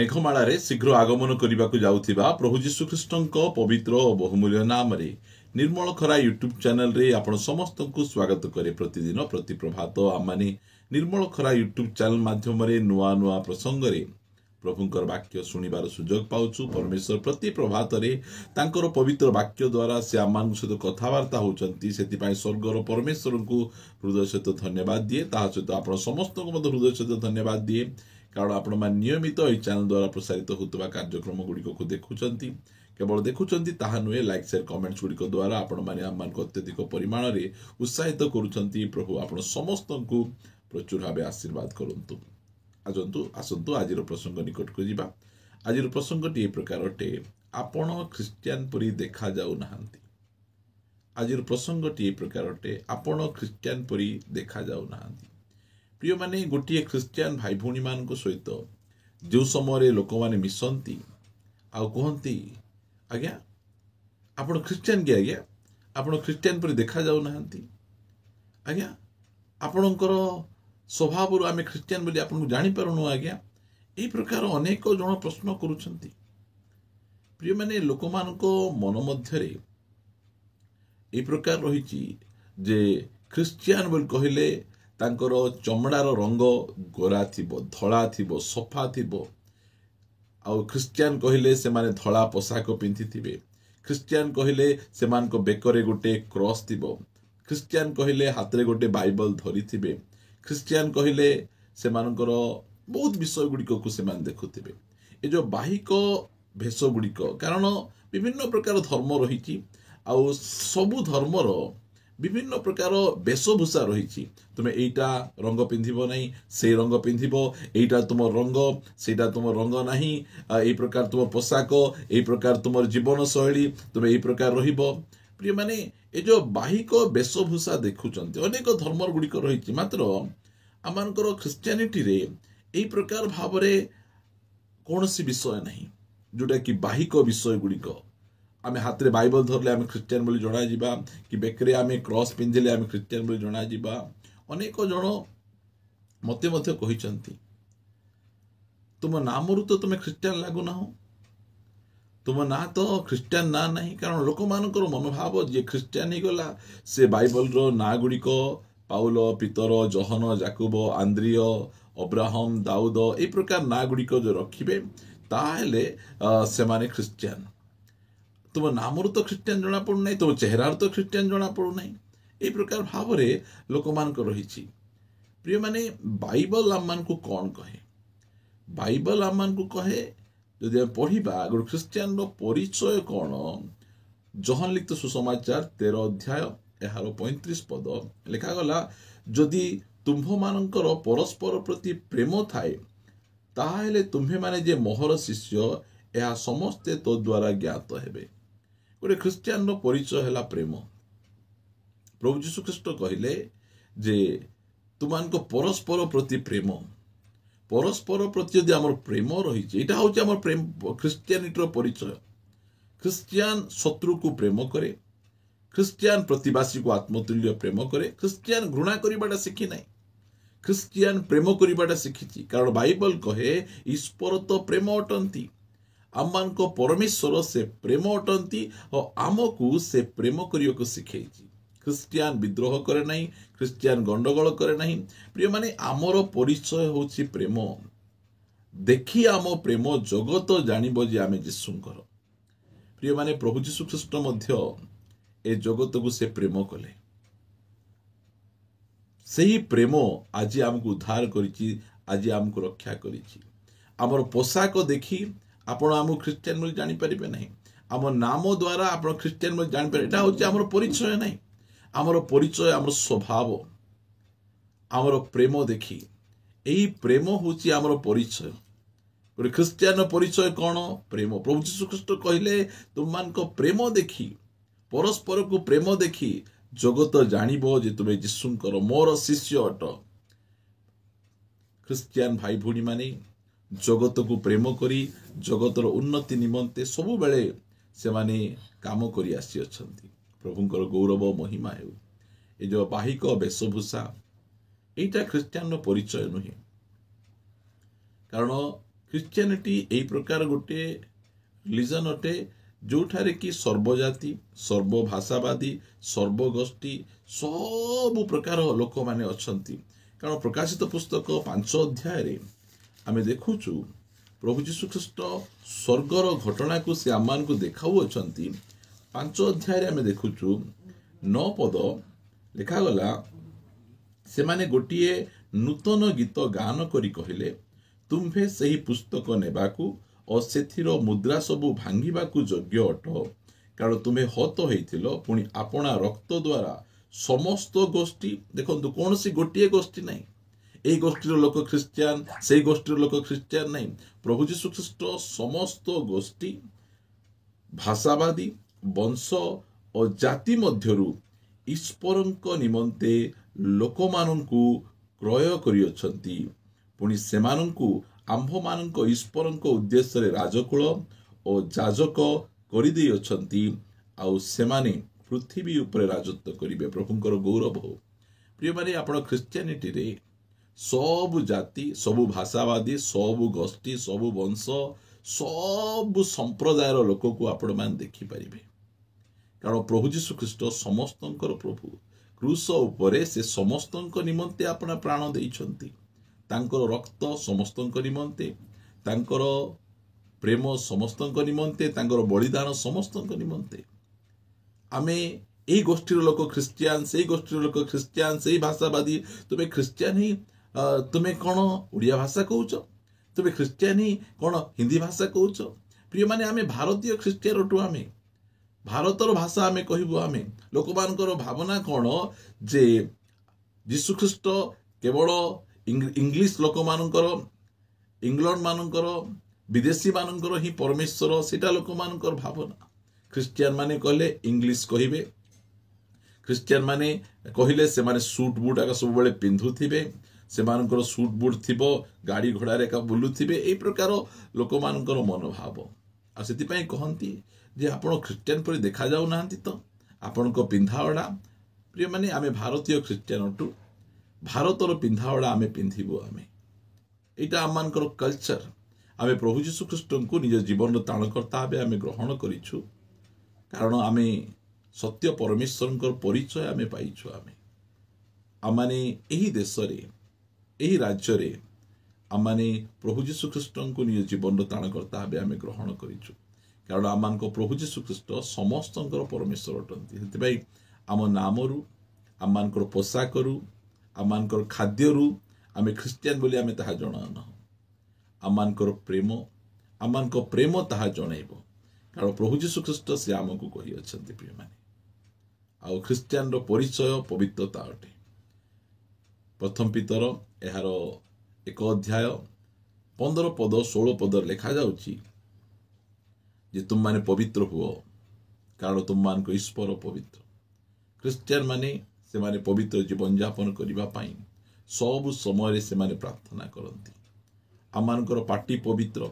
मेघमाଳାरे शीघ्र आगमन करने जाउथिबा प्रभु जीशुख्रीष्टଙ୍କ पवित्र और बहुमूल्य नाम रे निर्मल खरा यूट्यूब चैनल रे आपण समस्त को स्वागत करे। प्रतिदिन प्रति प्रभात आमाने निर्मल खरा यूट्यूब चैनल माध्यम रे नुआ नुआ प्रसंग रे प्रभुंकर वाक्य शुणिबार सुजोग पाउछु। परमेश्वर प्रति प्रभात रे तांकर पवित्र वाक्य द्वारा से आमान सहित कथबार्ता होचंती। सेतिपाई स्वर्गर परमेश्वर को हृदय सहित धन्यवाद दिए। ता सहित आपण समस्त को मध्य हृदय सहित धन्यवाद दिए, कारण आपण मान नियमित एई चैनल द्वारा प्रसारित होतबा कार्यक्रम गुड़िक को देखुचंती। केवल देखुचंती ताहा नुहे, लाइक शेयर कमेंट्स गुड़िक द्वारा आपण माने आमान को अत्यधिक परिमाण रे उत्साहित करूचंती। प्रभु आपण समस्त को प्रचुर भावे आशीर्वाद करंतु। आसंतु आज प्रसंग निकट को जीवा। आज प्रसंगटी ए प्रकार अटे, आपण ख्रिस्टियन परी देखा जाऊ नाहंती। आज प्रसंगटी ए प्रकार अटे, आपण ख्रिस्टियन परी देखा जाऊ नाहंती। प्रिय माने गोटे ख्रिस्टियन भाई भौणी मान सहित जो समय लोक मैंने मिसंती आ कहती आज्ञा आपण ख्रिस्टियन कि आज्ञा आपण ख्रिस्टियन पर देखा जाऊ नाहंती, आज्ञा आपणकर स्वभाव आम ख्रिस्टियन बोली आपन जानी पारुनु आज्ञा। यही प्रकार अनेक जन प्रश्न करुछंती। प्रिय माने लोक मानको मन मध्यरे ए प्रकार रही जे ख्रिस्टियन बोल कहले तांकर चमड़ार रंग गोरा थिबो, धड़ा थिबो, सफा थिबो। आउ ख्रिस्टियन कहले से माने धड़ा पोशाक पिंधि थिबे। ख्रिस्टियन कहले से मानको बेकरे गोटे क्रॉस थिबो। ख्रिस्टियन कहले हाथ रे गोटे बाइबल धरी थिबे। ख्रिस्टियन कहले से मानकर बहुत विषय गुड़िक को से मान देखुथिबे। ए जो बाहिक भेष गुड़िक, कारण विभिन्न प्रकार धर्म रही, आउ सबु धर्मर विभिन्न प्रकार वेशभूषा रही। तुम्हें एटा रंग पिंधिबो नहीं, से रंग पिंधिबो, एटा तुम रंग, सेटा तुम रंग नहीं, ए प्रकार तुम पोशाक, ए प्रकार तुम जीवन शैली, तुम्हें ए प्रकार रहिबो। प्रिय माने ए जो बाहिक वेशभूषा देखुचंती अनेक धर्म गुड़िक रही, मात्र आमानकर ख्रिस्टियानिटी रे ए प्रकार भाव रे कौनसी विषय नहीं जोटा कि बाहिक विषय गुड़िक। आम हाथ में बाइबल धरले आम ख्रिस्टियन बोली जना जिबा, कि बेकरे आम क्रॉस पिंधिले आम ख्रिस्टियन बोली जना जिबा। अनेक जन मते मते कहिसंती तुम नाम रु तो तुम ख्रिस्टियन लागु ना हो, तुम ना तो ख्रिस्टियन ना नहीं। कारण लोक मानकर मनोभाव जे ख्रिस्टियन ही गला से बाइबल रो ना गुड़िक पाउल, पीतर, जहन, जाकुब, आंद्रिय, अब्राहम, दाऊद ए प्रकार ना गुड़िक जो रखिबे ताहेले से माने ख्रिस्टियन। तुम नाम तो ख्रिस्टियन जना पड़ू ना, तुम चेहरार तो ख्रिस्टियन जना पड़ू ना। ए प्रकार भाव रे लोक मान को रही। प्रिय माने बाइबल आम मान को कौन कहे? बाइबल आम मान को कहे जदि पढ़िबा गोटे ख्रिस्टियन रो परिचय कौन। जहन लिखित सुसमाचार 13 अध्याय यार 35 पद लिखा गला, जदि तुम्भ मानकर परस्पर प्रति प्रेम थाए ताहेले तुम्हे माने जे मोहर शिष्य यह समस्ते तो द्वारा ज्ञात हेबे। गोटे ख्रिस्टियन रो परिचय हैला प्रेम। प्रभु जीशु ख्रीष्ट कहले जे तुमानको परस्पर प्रति प्रेम, परस्पर प्रति यदि आमर प्रेम रही, एटा होचे आमर प्रेम ख्रिस्टियानिटी रो परिचय। ख्रिस्टियन शत्रु को प्रेम करे, ख्रिस्टियन प्रतिवासी को आत्मतुल्य प्रेम करे। ख्रिस्टियन घृणा करिबाटा शिखि नाही, ख्रिस्टियन प्रेम करिबाटा शिखिछि। कारण बाइबल कहे ईश्वर तो प्रेम अटंती, आम को परमेश्वर से प्रेम अटंती और आमको से प्रेम करियो को शिखैछि। ख्रिस्टियन विद्रोह करे नहीं, ख्रिस्टियन गंडगोल करे नहीं। प्रिय माने आमर परिचय होछि प्रेम। देखी आम प्रेम जगत जानिबो जे आमे यीशुंकर। प्रिय माने प्रभु यीशु ख्रीष्ट मध्य ए जगत को से प्रेम कले। सही प्रेम आज आमको उद्धार करिछि, आज आमको रक्षा करिछि। आमर पोशाक देखी आपण आम ख्रिस्टियन बोली जानि परिबे नहीं, आम नाम द्वारा आपण ख्रिस्टियन बोली जानि परिबे। एटा होछि आमर परिचय नहीं। आमर परिचय आमर स्वभाव, आमर प्रेम देखी, एही प्रेम होछि आमर परिचय। गोटे ख्रिस्टियन परिचय कौन? प्रेम। प्रभु यीशु ख्रीष्ट कहले तुम मान को प्रेम देखी, परस्पर को प्रेम देखी जगत जानिबो जे तुमे यीशुंकर मोर शिष्य अट। ख्रिस्टियन भाई भौणी माने जगत को प्रेम करी जगतर उन्नति निमंते सबु बेले से माने काम करी आसी अछंती। प्रभुंकर गौरव महिमा हेउ। ए जो बाहिक वेशभूषा एटा ख्रिस्टियन परिचय नुहे। कारण ଖ୍ରୀଷ୍ଟିଆନିଟି ଏଇ ପ୍ରକାର ଗୋଟିଏ ରିଲିଜନ ଅଟେ ଯୋଉଠାରେ କି ସର୍ବଜାତି, ସର୍ବଭାଷାବାଦୀ, ସର୍ବଗୋଷ୍ଠୀ ସବୁ ପ୍ରକାର ଲୋକମାନେ ଅଛନ୍ତି। କାରଣ ପ୍ରକାଶିତ ପୁସ୍ତକ 5 ଅଧ୍ୟାୟରେ ଆମେ ଦେଖୁଛୁ ପ୍ରଭୁ ଯୀଶୁଖ୍ରୀଷ୍ଟ ସ୍ୱର୍ଗର ଘଟଣାକୁ ସେ ଆମମାନଙ୍କୁ ଦେଖାଉଅଛନ୍ତି। 5 ଅଧ୍ୟାୟରେ ଆମେ ଦେଖୁଛୁ 9 ପଦ ଲେଖାଗଲା, ସେମାନେ ଗୋଟିଏ ନୂତନ ଗୀତ ଗାନ କରି କହିଲେ, ତୁମ୍ଭେ ସେହି ପୁସ୍ତକ ନେବାକୁ ଓ ସେଥିର ମୁଦ୍ରା ସବୁ ଭାଙ୍ଗିବାକୁ ଯୋଗ୍ୟ ଅଟ, କାରଣ ତୁମେ ହତ ହେଇଥିଲ, ପୁଣି ଆପଣା ରକ୍ତ ଦ୍ୱାରା ସମସ୍ତ ଗୋଷ୍ଠୀ, ଦେଖନ୍ତୁ କୌଣସି ଗୋଟିଏ ଗୋଷ୍ଠୀ ନାହିଁ, এই ଗୋଷ୍ଠୀର ଲୋକ ଖ୍ରୀଷ୍ଟିଆନ, ସେଇ ଗୋଷ୍ଠୀର ଲୋକ ଖ୍ରୀଷ୍ଟିଆନ ନାହିଁ, ପ୍ରଭୁ ଯୀଶୁଖ୍ରୀଷ୍ଟ ସମସ୍ତ ଗୋଷ୍ଠୀ, ଭାଷାବାଦୀ, ବଂଶ ଓ ଜାତି ମଧ୍ୟରୁ ଈଶ୍ୱରଙ୍କ ନିମନ୍ତେ ଲୋକମାନଙ୍କୁ କ୍ରୟ କରିଅଛନ୍ତି। ପୁଣି ସେମାନଙ୍କୁ ଆମ୍ଭମାନଙ୍କ ଈଶ୍ୱରଙ୍କ ଉଦ୍ଦେଶ୍ୟରେ ରାଜକୁଳ ଓ ଯାଜକ କରିଦେଇଅଛନ୍ତି, ଆଉ ସେମାନେ ପୃଥିବୀ ଉପରେ ରାଜତ୍ୱ କରିବେ। ପ୍ରଭୁଙ୍କର ଗୌରବ ହଉ। ପ୍ରିୟମାନେ, ଆପଣ ଖ୍ରୀଷ୍ଟିଆନିଟିରେ ସବୁ ଜାତି, ସବୁ ଭାଷାବାଦୀ, ସବୁ ଗୋଷ୍ଠୀ, ସବୁ ବଂଶ, ସବୁ ସମ୍ପ୍ରଦାୟର ଲୋକକୁ ଆପଣମାନେ ଦେଖିପାରିବେ। କାରଣ ପ୍ରଭୁ ଯୀଶୁଖ୍ରୀଷ୍ଟ ସମସ୍ତଙ୍କର ପ୍ରଭୁ। କ୍ରୁଶ ଉପରେ ସେ ସମସ୍ତଙ୍କ ନିମନ୍ତେ ଆପଣା ପ୍ରାଣ ଦେଇଛନ୍ତି। ତାଙ୍କର ରକ୍ତ ସମସ୍ତଙ୍କ ନିମନ୍ତେ, ତାଙ୍କର ପ୍ରେମ ସମସ୍ତଙ୍କ ନିମନ୍ତେ, ତାଙ୍କର ବଳିଦାନ ସମସ୍ତଙ୍କ ନିମନ୍ତେ। ଆମେ এই ଗୋଷ୍ଠୀର ଲୋକ ଖ୍ରୀଷ୍ଟିଆନ, ସେଇ ଗୋଷ୍ଠୀର ଲୋକ ଖ୍ରୀଷ୍ଟିଆନ, ସେଇ ଭାଷାବାଦୀ, ତୁମେ ଖ୍ରୀଷ୍ଟିଆନ ହିଁ ତୁମେ କ'ଣ ଓଡ଼ିଆ ଭାଷା କହୁଛ? ତୁମେ ଖ୍ରୀଷ୍ଟିଆନ ହିଁ କ'ଣ ହିନ୍ଦୀ ଭାଷା କହୁଛ? ପ୍ରିୟମାନେ, ଆମେ ଭାରତୀୟ ଖ୍ରୀଷ୍ଟିଆନ ଅଟୁ। ଆମେ ଭାରତର ଭାଷା ଆମେ କହିବୁ। ଆମେ ଲୋକମାନଙ୍କର ଭାବନା କ'ଣ ଯେ ଯୀଶୁଖ୍ରୀଷ୍ଟ କେବଳ ଇଂଲିଶ ଲୋକମାନଙ୍କର, ଇଂଲଣ୍ଡ ମାନଙ୍କର, ବିଦେଶୀ ମାନଙ୍କର ହିଁ ପରମେଶ୍ୱର, ସେଇଟା ଲୋକମାନଙ୍କର ଭାବନା। ଖ୍ରୀଷ୍ଟିଆନ ମାନେ କହିଲେ ଇଂଲିଶ କହିବେ, ଖ୍ରୀଷ୍ଟିଆନ ମାନେ କହିଲେ ସେମାନେ ସୁଟ ବୁଟ ଏକା ସବୁବେଳେ ପିନ୍ଧୁଥିବେ, ସେମାନଙ୍କର ସୁଟ ବୁଟ ଥିବ, ଗାଡ଼ି ଘୋଡ଼ାରେ ଏକା ବୁଲୁଥିବେ, ଏଇ ପ୍ରକାର ଲୋକମାନଙ୍କର ମନୋଭାବ। ଆଉ ସେଥିପାଇଁ କହନ୍ତି ଯେ ଆପଣ ଖ୍ରୀଷ୍ଟିଆନ ପରି ଦେଖାଯାଉନାହାନ୍ତି ତ, ଆପଣଙ୍କ ପିନ୍ଧାଅଡ଼ା। ପ୍ରିୟମାନେ, ଆମେ ଭାରତୀୟ ଖ୍ରୀଷ୍ଟିଆନ ଅଟୁ। ଭାରତର ପିନ୍ଧାଅଡ଼ା ଆମେ ପିନ୍ଧିବୁ। ଆମେ ଏଇଟା ଆମମାନଙ୍କର କଲଚର। ଆମେ ପ୍ରଭୁ ଯୀଶୁଖ୍ରୀଷ୍ଟଙ୍କୁ ନିଜ ଜୀବନର ତ୍ରାଣକର୍ତ୍ତା ଭାବେ ଆମେ ଗ୍ରହଣ କରିଛୁ। କାରଣ ଆମେ ସତ୍ୟ ପରମେଶ୍ୱରଙ୍କର ପରିଚୟ ଆମେ ପାଇଛୁ। ଆମମାନେ ଏହି ଦେଶରେ, ଏହି ରାଜ୍ୟରେ ଆମମାନେ ପ୍ରଭୁ ଯୀଶୁଖ୍ରୀଷ୍ଟଙ୍କୁ ନିଜ ଜୀବନର ତ୍ରାଣକର୍ତ୍ତା ଭାବେ ଆମେ ଗ୍ରହଣ କରିଛୁ। କାରଣ ଆମମାନଙ୍କ ପ୍ରଭୁ ଯୀଶୁଖ୍ରୀଷ୍ଟ ସମସ୍ତଙ୍କର ପରମେଶ୍ୱର ଅଟନ୍ତି। ସେଥିପାଇଁ ଆମ ନାମରୁ, ଆମମାନଙ୍କର ପୋଷାକରୁ, ଆମମାନଙ୍କର ଖାଦ୍ୟରୁ ଆମେ ଖ୍ରୀଷ୍ଟିଆନ ବୋଲି ଆମେ ତାହା ଜଣାଉନାହୁଁ। ଆମମାନଙ୍କର ପ୍ରେମ, ଆମମାନଙ୍କ ପ୍ରେମ ତାହା ଜଣାଇବ। କାରଣ ପ୍ରଭୁ ଯୀଶୁଖ୍ରୀଷ୍ଟ ସେ ଆମକୁ କହିଅଛନ୍ତି। ପ୍ରିୟମାନେ, ଆଉ ଖ୍ରୀଷ୍ଟିଆନର ପରିଚୟ ପବିତ୍ରତା ଅଟେ। ପ୍ରଥମ ପିତର ଏହାର 1 ଅଧ୍ୟାୟ 15 ପଦ 16 ପଦରେ ଲେଖାଯାଉଛି ଯେ ତୁମମାନେ ପବିତ୍ର ହୁଅ, କାରଣ ତୁମମାନଙ୍କ ଈଶ୍ୱର ପବିତ୍ର। ଖ୍ରୀଷ୍ଟିଆନ ମାନେ ସେମାନେ ପବିତ୍ର ଜୀବନଯାପନ କରିବା ପାଇଁ ସବୁ ସମୟରେ ସେମାନେ ପ୍ରାର୍ଥନା କରନ୍ତି। ଆମମାନଙ୍କର ପାଟି ପବିତ୍ର,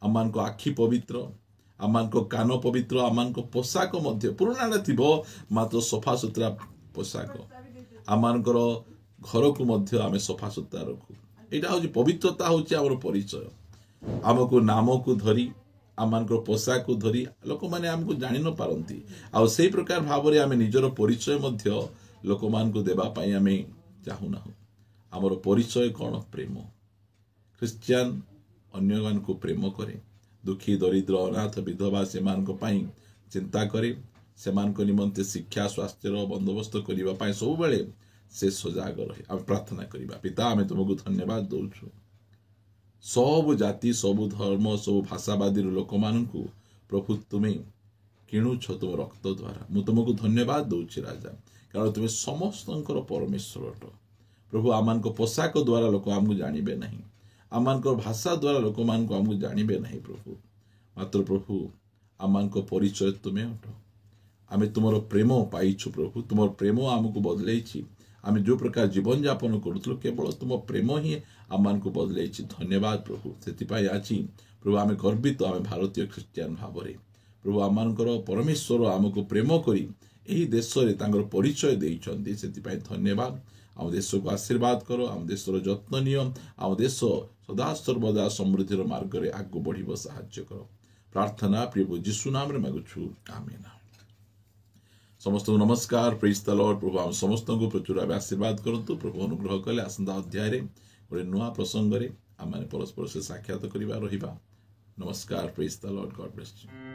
ଆମମାନଙ୍କ ଆଖି ପବିତ୍ର, ଆମମାନଙ୍କ କାନ ପବିତ୍ର, ଆମମାନଙ୍କ ପୋଷାକ ମଧ୍ୟ ପୁରୁଣାଟା ଥିବ ମାତ୍ର ସଫାସୁତୁରା ପୋଷାକ। ଆମମାନଙ୍କର ଘରକୁ ମଧ୍ୟ ଆମେ ସଫାସୁତୁରା ରଖୁ। ଏଇଟା ହେଉଛି ପବିତ୍ରତା, ହେଉଛି ଆମର ପରିଚୟ। ଆମକୁ ନାମକୁ ଧରି, ଆମମାନଙ୍କର ପୋଷାକକୁ ଧରି ଲୋକମାନେ ଆମକୁ ଜାଣି ନ ପାରନ୍ତି। ଆଉ ସେଇ ପ୍ରକାର ଭାବରେ ଆମେ ନିଜର ପରିଚୟ ମଧ୍ୟ ଲୋକମାନଙ୍କୁ ଦେବା ପାଇଁ ଆମେ ଚାହୁଁନାହୁଁ। ଆମର ପରିଚୟ କ'ଣ? ପ୍ରେମ। ଖ୍ରୀଷ୍ଟିଆନ ଅନ୍ୟମାନଙ୍କୁ ପ୍ରେମ କରେ, ଦୁଃଖୀ, ଦରିଦ୍ର, ଅନାଥ, ବିଧବା ସେମାନଙ୍କ ପାଇଁ ଚିନ୍ତା କରେ, ସେମାନଙ୍କ ନିମନ୍ତେ ଶିକ୍ଷା, ସ୍ୱାସ୍ଥ୍ୟର ବନ୍ଦୋବସ୍ତ କରିବା ପାଇଁ ସବୁବେଳେ ସେ ସଜାଗ ରହେ। ଆମେ ପ୍ରାର୍ଥନା କରିବା। ପିତା, ଆମେ ତୁମକୁ ଧନ୍ୟବାଦ ଦେଉଛୁ। ସବୁ ଜାତି, ସବୁ ଧର୍ମ, ସବୁ ଭାଷାବାଦୀର ଲୋକମାନଙ୍କୁ ପ୍ରଭୁ ତୁମେ କିଣୁଛ ତୁମ ରକ୍ତ ଦ୍ୱାରା। ମୁଁ ତୁମକୁ ଧନ୍ୟବାଦ ଦେଉଛି ରାଜା, କାରଣ ତୁମେ ସମସ୍ତଙ୍କର ପରମେଶ୍ୱର ଅଟ। ପ୍ରଭୁ, ଆମମାନଙ୍କ ପୋଷାକ ଦ୍ୱାରା ଲୋକ ଆମକୁ ଜାଣିବେ ନାହିଁ, ଆମମାନଙ୍କର ଭାଷା ଦ୍ୱାରା ଲୋକମାନଙ୍କୁ ଆମକୁ ଜାଣିବେ ନାହିଁ ପ୍ରଭୁ। ମାତ୍ର ପ୍ରଭୁ, ଆମମାନଙ୍କ ପରିଚୟ ତୁମେ ଅଟ। ଆମେ ତୁମର ପ୍ରେମ ପାଇଛୁ ପ୍ରଭୁ। ତୁମର ପ୍ରେମ ଆମକୁ ବଦଳେଇଛି। ଆମେ ଯେଉଁ ପ୍ରକାର ଜୀବନଯାପନ କରୁଥିଲୁ, କେବଳ ତୁମ ପ୍ରେମ ହିଁ ଆମମାନଙ୍କୁ ବଦଳେଇଛି। ଧନ୍ୟବାଦ ପ୍ରଭୁ। ସେଥିପାଇଁ ଆଜି ପ୍ରଭୁ ଆମେ ଗର୍ବିତ, ଆମେ ଭାରତୀୟ ଖ୍ରୀଷ୍ଟିଆନ ଭାବରେ। ପ୍ରଭୁ, ଆମମାନଙ୍କର ପରମେଶ୍ୱର ଆମକୁ ପ୍ରେମ କରି ଏହି ଦେଶରେ ତାଙ୍କର ପରିଚୟ ଦେଇଛନ୍ତି। ସେଥିପାଇଁ ଧନ୍ୟବାଦ। ଆମ ଦେଶକୁ ଆଶୀର୍ବାଦ କର, ଆମ ଦେଶର ଯତ୍ନ ନିଅ, ଆମ ଦେଶ ସଦାସର୍ବଦା ସମୃଦ୍ଧିର ମାର୍ଗରେ ଆଗକୁ ବଢ଼ିବ ସାହାଯ୍ୟ କର। ପ୍ରାର୍ଥନା ପ୍ରିୟ ଯୀଶୁ ନାମରେ ମାଗୁଛୁ, ଆମେନ୍। ସମସ୍ତଙ୍କୁ ନମସ୍କାର, ପ୍ରେଜ୍ ଦ ଲର୍ଡ। ପ୍ରଭୁ ଆମ ସମସ୍ତଙ୍କୁ ପ୍ରଚୁର ଭାବେ ଆଶୀର୍ବାଦ କରନ୍ତୁ। ପ୍ରଭୁ ଅନୁଗ୍ରହ କଲେ ଆସନ୍ତା ଅଧ୍ୟାୟରେ ଗୋଟେ ନୂଆ ପ୍ରସଙ୍ଗରେ ଆମେ ପରସ୍ପର ସେ ସାକ୍ଷାତ କରିବା ରହିବା। ନମସ୍କାର, ପ୍ରେଜ୍ ଦ ଲର୍ଡ, ଗଡ୍ ବ୍ଲେସ୍ ୟୁ।